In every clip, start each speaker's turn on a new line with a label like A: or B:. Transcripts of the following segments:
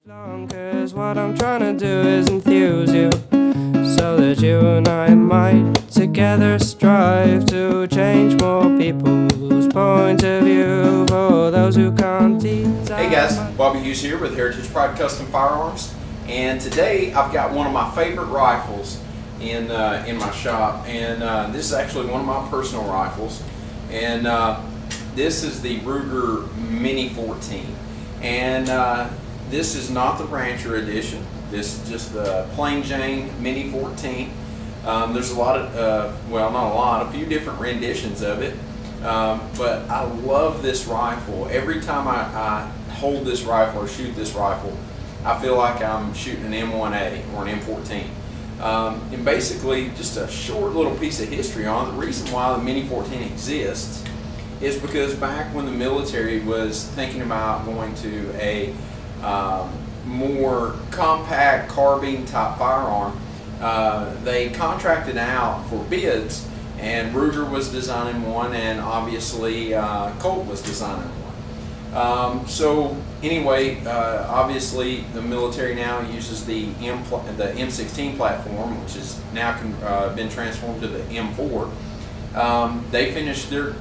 A: 'Cause what I'm trying to do is enthuse you, so that you and I might together strive to change more people's point of view for those who can't eat.
B: Hey guys, Bobby Hughes here with Heritage Pride Custom Firearms, and today I've got one of my favorite rifles in my shop, and this is actually one of my personal rifles, and this is the Ruger Mini-14, and this is not the Rancher edition. This is just the plain Jane Mini-14. There's a lot of, well, not a lot, a few different renditions of it, but I love this rifle. Every time I hold this rifle or shoot this rifle, I feel like I'm shooting an M1A or an M14. And basically, just a short little piece of history on it. The reason why the Mini-14 exists is because back when the military was thinking about going to a more compact carbine type firearm, they contracted out for bids, and Ruger was designing one, and obviously Colt was designing one. So anyway, obviously the military now uses the M16 platform, which has now been transformed to the M4. They finished their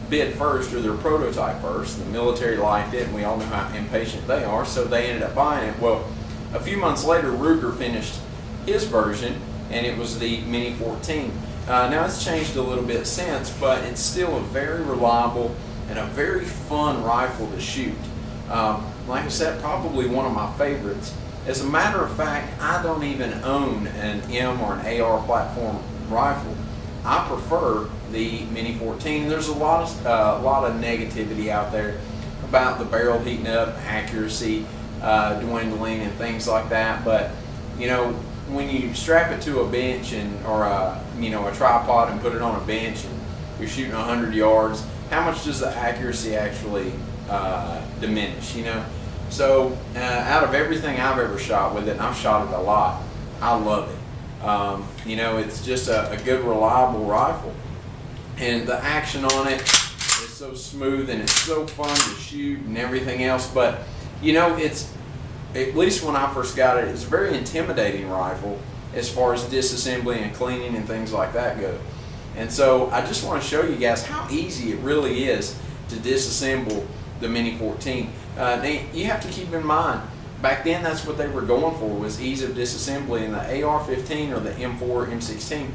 B: bid first, or their prototype first. The military liked it, and we all know how impatient they are, so they ended up buying it. Well, a few months later, Ruger finished his version, and it was the Mini-14. Now it's changed a little bit since, but it's still a very reliable and a very fun rifle to shoot. Like I said, probably one of my favorites. As a matter of fact, I don't even own an M or an AR platform rifle. I prefer the Mini-14. There's a lot of negativity out there about the barrel heating up, accuracy dwindling, and things like that. But you know, when you strap it to a bench or a tripod and put it on a bench, and you're shooting 100 yards, how much does the accuracy actually diminish? You know, so out of everything I've ever shot with it, and I've shot it a lot, I love it. You know, it's just a good, reliable rifle, and the action on it is so smooth, and it's so fun to shoot and everything else. But you know, it's, at least when I first got it, it's a very intimidating rifle as far as disassembly and cleaning and things like that go. And so I just want to show you guys how easy it really is to disassemble the Mini-14. Now, you have to keep in mind, back then that's what they were going for, was ease of disassembly, and the AR-15 or the M4, M16,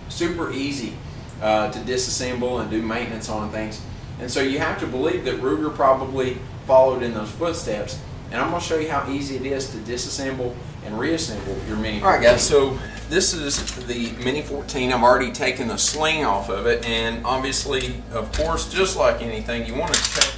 B: super easy to disassemble and do maintenance on things. And so you have to believe that Ruger probably followed in those footsteps. And I'm going to show you how easy it is to disassemble and reassemble your Mini-14. Alright guys, so this is the Mini-14. I've already taken the sling off of it, and obviously, of course, just like anything, you want to check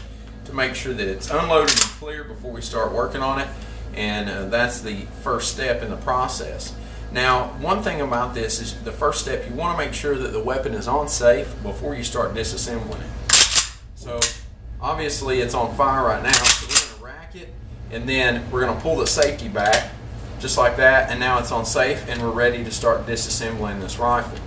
B: to make sure that it's unloaded and clear before we start working on it, and that's the first step in the process. Now, one thing about this is the first step, you want to make sure that the weapon is on safe before you start disassembling it. So obviously it's on fire right now, so we're going to rack it, and then we're going to pull the safety back just like that, and now it's on safe, and we're ready to start disassembling this rifle.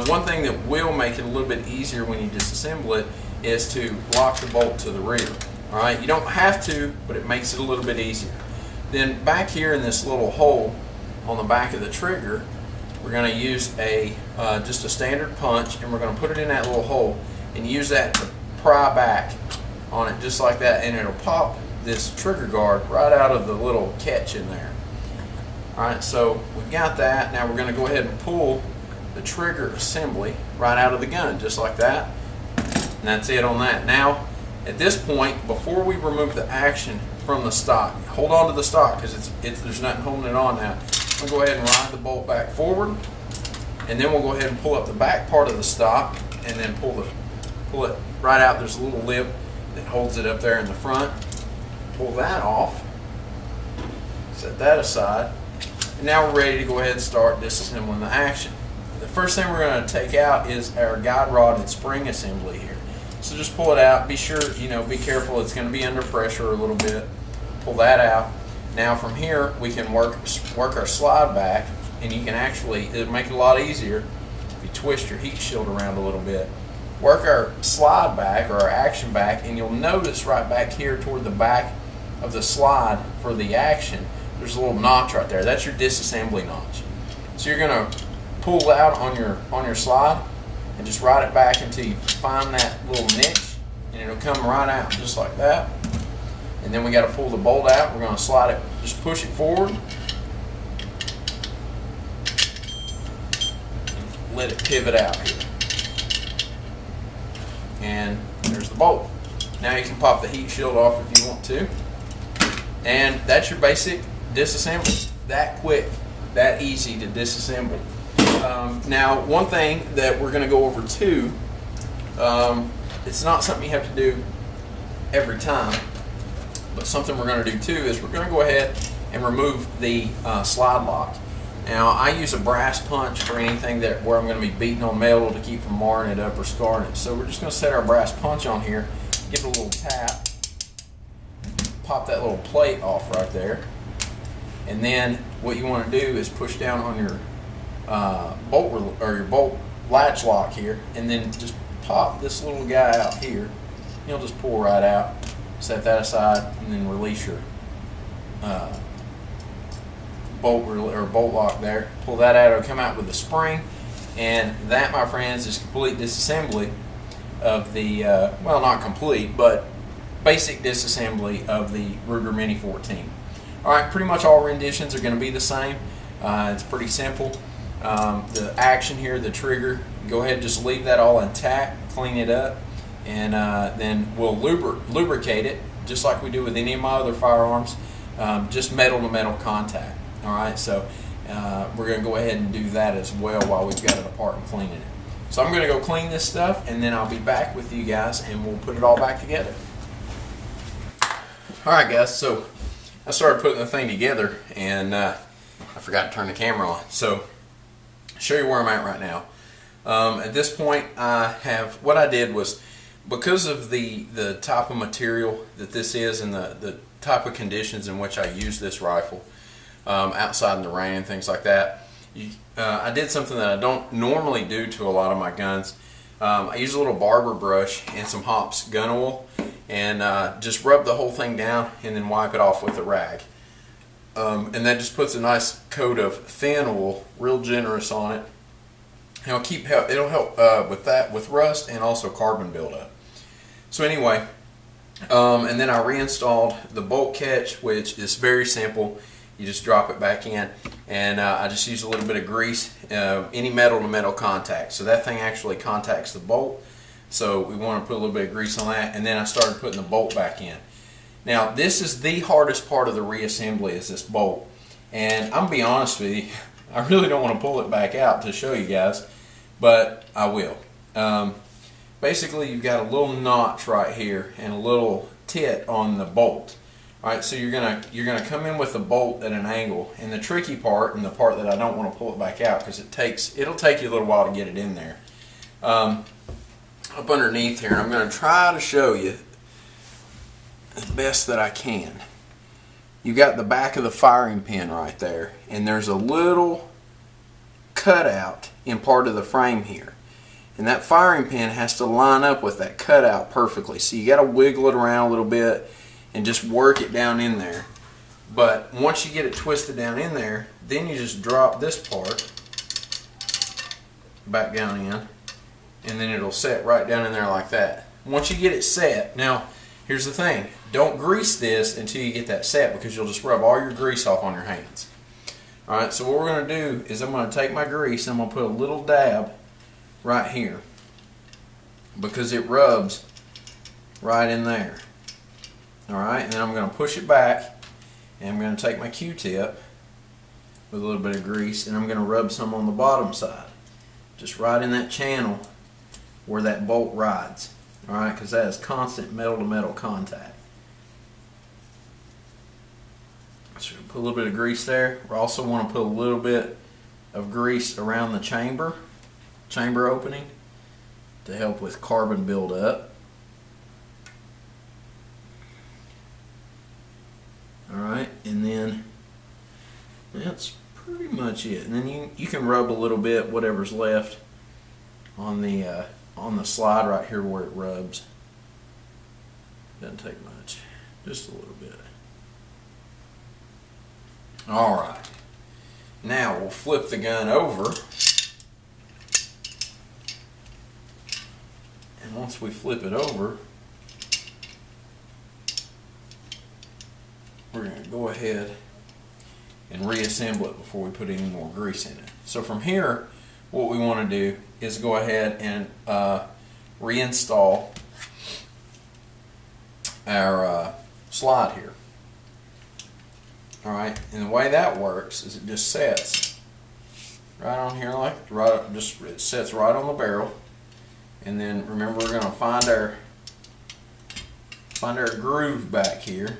B: One thing that will make it a little bit easier when you disassemble it is to lock the bolt to the rear. Alright, you don't have to, but it makes it a little bit easier. Then back here in this little hole on the back of the trigger, we're going to use just a standard punch, and we're going to put it in that little hole and use that to pry back on it just like that, and it'll pop this trigger guard right out of the little catch in there. Alright, so we've got that. Now we're going to go ahead and pull the trigger assembly right out of the gun just like that. And that's it on that. Now, at this point, before we remove the action from the stock, hold on to the stock because there's nothing holding it on now. We'll go ahead and ride the bolt back forward, and then we'll go ahead and pull up the back part of the stock, and then pull it right out. There's a little lip that holds it up there in the front. Pull that off. Set that aside. And now we're ready to go ahead and start disassembling the action. The first thing we're going to take out is our guide rod and spring assembly here. So just pull it out. Be sure, be careful. It's going to be under pressure a little bit. Pull that out. Now from here we can work our slide back, and you can actually, it'll make it a lot easier if you twist your heat shield around a little bit. Work our slide back or our action back, and you'll notice right back here toward the back of the slide for the action, there's a little notch right there. That's your disassembly notch. So you're going to pull out on your slide and just ride it back until you find that little niche, and it'll come right out just like that. And then we got to pull the bolt out. We're going to slide it, just push it forward, let it pivot out here, and there's the bolt. Now you can pop the heat shield off if you want to, and that's your basic disassembly. That quick, that easy to disassemble. Now, one thing that we're going to go over too, it's not something you have to do every time, but something we're going to do too is we're going to go ahead and remove the slide lock. Now, I use a brass punch for anything where I'm going to be beating on metal to keep from marring it up or scarring it. So we're just going to set our brass punch on here, give it a little tap, pop that little plate off right there, and then what you want to do is push down on your bolt latch lock here, and then just pop this little guy out here. You'll just pull right out, set that aside, and then release your bolt lock there. Pull that out, it'll come out with a spring, and that, my friends, is complete disassembly of the well, not complete, but basic disassembly of the Ruger Mini-14. Alright, pretty much all renditions are going to be the same. It's pretty simple. The action here, the trigger, go ahead and just leave that all intact, clean it up, and then we'll lubricate it just like we do with any of my other firearms, just metal to metal contact. Alright, so we're going to go ahead and do that as well while we've got it apart and cleaning it. So I'm going to go clean this stuff, and then I'll be back with you guys and we'll put it all back together. Alright guys, so I started putting the thing together, and I forgot to turn the camera on. So show you where I'm at right now. At this point, what I did was, because of the type of material that this is and the type of conditions in which I use this rifle, outside in the rain and things like that, I did something that I don't normally do to a lot of my guns. I use a little barber brush and some Hops gun oil, and just rub the whole thing down and then wipe it off with a rag. And that just puts a nice coat of thin oil, real generous on it. It'll help with that, with rust and also carbon buildup. So anyway, and then I reinstalled the bolt catch, which is very simple. You just drop it back in, and I just use a little bit of grease, any metal to metal contact. So that thing actually contacts the bolt. So we want to put a little bit of grease on that, and then I started putting the bolt back in. Now this is the hardest part of the reassembly, is this bolt. And I'm going to be honest with you, I really don't want to pull it back out to show you guys, but I will. Basically, you've got a little notch right here and a little tit on the bolt. Alright, so you're gonna come in with the bolt at an angle, and the tricky part, and the part that I don't want to pull it back out because it'll take you a little while to get it in there. Up underneath here, and I'm going to try to show you as best that I can. You got the back of the firing pin right there, and there's a little cutout in part of the frame here, and that firing pin has to line up with that cutout perfectly. So you got to wiggle it around a little bit and just work it down in there. But once you get it twisted down in there, then you just drop this part back down in, and then it'll set right down in there like that. Once you get it set, now here's the thing, don't grease this until you get that set, because you'll just rub all your grease off on your hands. Alright, so what we're going to do is I'm going to take my grease and I'm going to put a little dab right here, because it rubs right in there. Alright, and then I'm going to push it back, and I'm going to take my Q-tip with a little bit of grease, and I'm going to rub some on the bottom side, just right in that channel where that bolt rides. Alright, because that is constant metal to metal contact. So put a little bit of grease there. We also want to put a little bit of grease around the chamber opening to help with carbon buildup. Alright, and then that's pretty much it. And then you can rub a little bit, whatever's left, on the slide right here where it rubs. Doesn't take much, just a little bit. Alright, now we'll flip the gun over, and once we flip it over, we're going to go ahead and reassemble it before we put any more grease in it. So from here, what we want to do is go ahead and reinstall our slide here. Alright, and the way that works is it just sets right on here, like it sets right on the barrel. And then remember, we're going to find our groove back here,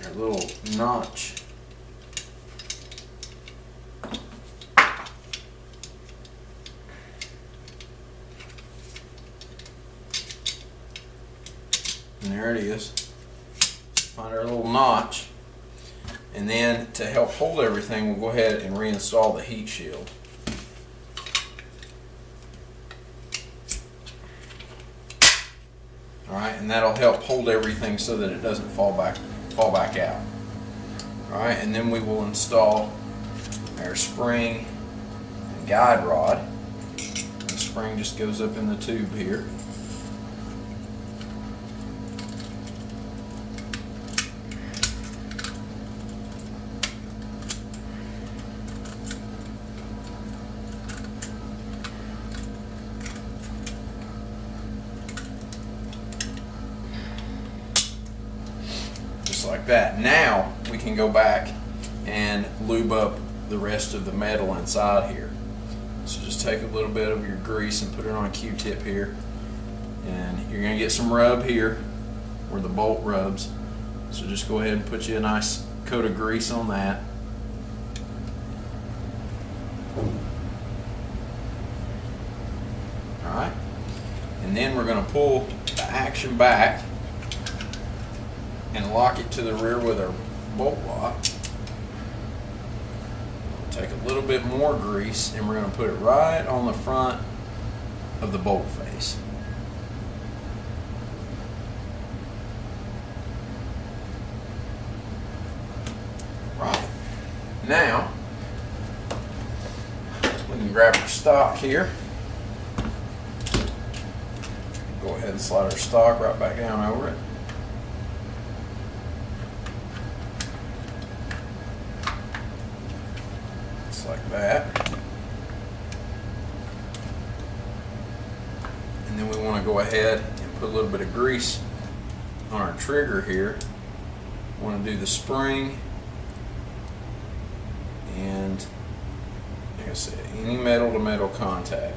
B: our little notch. And there it is. Find our little notch, and then to help hold everything, we'll go ahead and reinstall the heat shield. Alright, and that'll help hold everything so that it doesn't fall back out. Alright, and then we will install our spring and guide rod. And the spring just goes up in the tube here. Like that. Now we can go back and lube up the rest of the metal inside here. So just take a little bit of your grease and put it on a Q-tip here, and you're going to get some rub here where the bolt rubs. So just go ahead and put you a nice coat of grease on that. Alright, and then we're going to pull the action back and lock it to the rear with our bolt lock. We'll take a little bit more grease and we're going to put it right on the front of the bolt face. Right. Now, we can grab our stock here. Go ahead and slide our stock right back down over it. Like that. And then we want to go ahead and put a little bit of grease on our trigger here. We want to do the spring and, like I said, any metal to metal contact.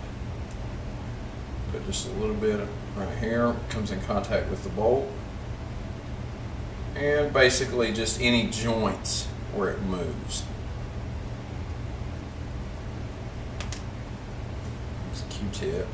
B: Put just a little bit right here, comes in contact with the bolt, and basically just any joints where it moves. Q-tip.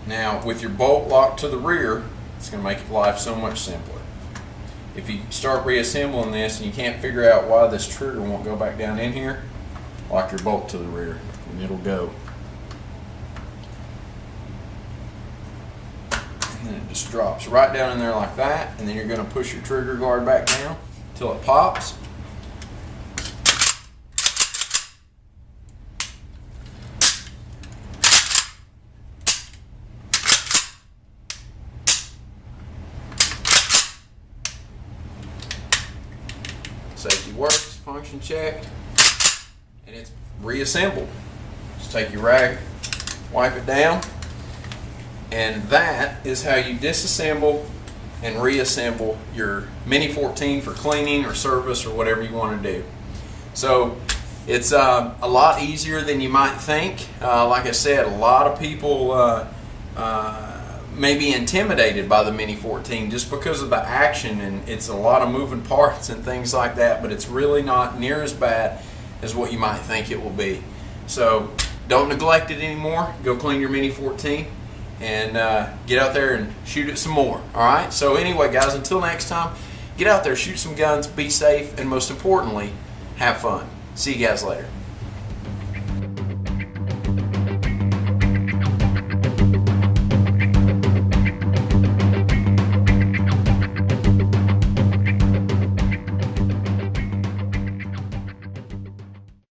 B: Now, with your bolt locked to the rear, it's going to make life so much simpler. If you start reassembling this and you can't figure out why this trigger won't go back down in here, lock your bolt to the rear and it'll go. And then it just drops right down in there like that, and then you're going to push your trigger guard back down until it pops. Safety works, function checked, and it's reassembled. Just take your rag, wipe it down, and that is how you disassemble and reassemble your Mini-14 for cleaning or service or whatever you want to do. So it's a lot easier than you might think. Like I said, a lot of people may be intimidated by the Mini-14 just because of the action, and it's a lot of moving parts and things like that, but it's really not near as bad as what you might think it will be. So don't neglect it anymore. Go clean your Mini-14, and get out there and shoot it some more. All right. So anyway, guys, until next time, get out there, shoot some guns, be safe, and most importantly, have fun. See you guys later.